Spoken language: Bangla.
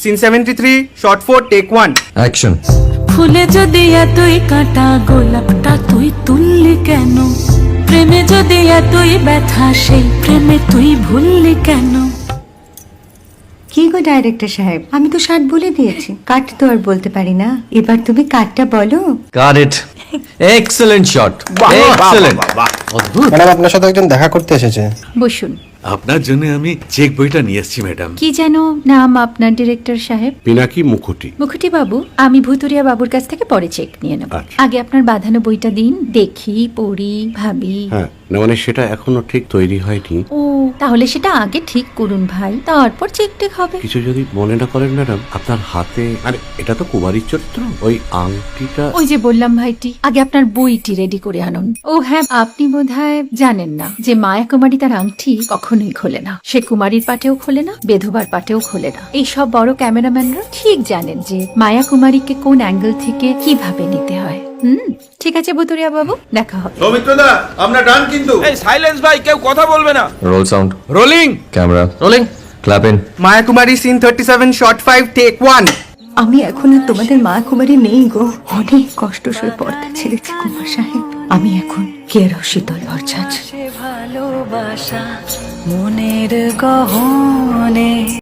Scene 73 short 4 take 1 action. ফুলে যদি এতই কাঁটা গোলাপটা তুই তুললি কেন? প্রেমে যদি এতই ব্যথা সেই প্রেমে তুই ভুললি কেন? কি গো ডাইরেক্টর সাহেব, আমি তো 60 বলে দিয়েছি, কাট তো আর বলতে পারি না, এবার তুমি কাটটা বলো। Got it. Excellent shot, excellent. অদ্ভুত। ম্যাডাম আপনার সাথে একজন দেখা করতে এসেছে। বসুন। আপনার জন্য আমি চেক বইটা নিয়ে এসেছি ম্যাডাম। কি যেন নাম আপনার ডিরেক্টর সাহেব? পিনাকি মুখোটি। মুখুটি বাবু, আমি ভুতুরিয়া বাবুর কাছ থেকে পরে চেক নিয়ে নেব। আচ্ছা। আগে আপনার বাঁধানো বইটা দিন, দেখি, পড়ি, ভাবি। হ্যাঁ, না মানে সেটা এখনো ঠিক তৈরি হয়নি। ও, তাহলে সেটা আগে ঠিক করুন ভাই, তারপর চেক টেক হবে। কিছু যদি মনে না করেন ম্যাডাম, আপনার হাতে, আরে এটা তো কুমারীর চরিত্র, ওই আংটিটা। ওই যে বললাম ভাইটি, আগে আপনার বইটি রেডি করে আনুন। ও হ্যাঁ, আপনি বোধহয় জানেন না যে মায়া কুমারী তার আংটি কখনোই খোলে না। সে কুমারীর পাটেও খোলে না, বেধবার পাটেও খোলে না। এই সব বড় ক্যামেরাম্যানরা ঠিক জানেন যে মায়া কুমারীকে কোন অ্যাঙ্গেল থেকে কিভাবে নিতে হয়। ঠিক আছে ভুতুরিয়া বাবু, দেখা হবে। সৌমিত্রদা, আমরা ডান কিন্তু। এই সাইলেন্স ভাই, কেউ কথা বলবে না। Roll sound, rolling. Camera rolling, clap in. Maya Kumari scene 37 shot 5 take 1। আমি এখন আর তোমাদের মা কুমারী নেই গো, অনেক কষ্ট সয়ে পর্দা ছেড়েছি কুমার সাহেব। আমি এখন কেরো শীতল ভরছাছ। ভালোবাসা মনের গহনে।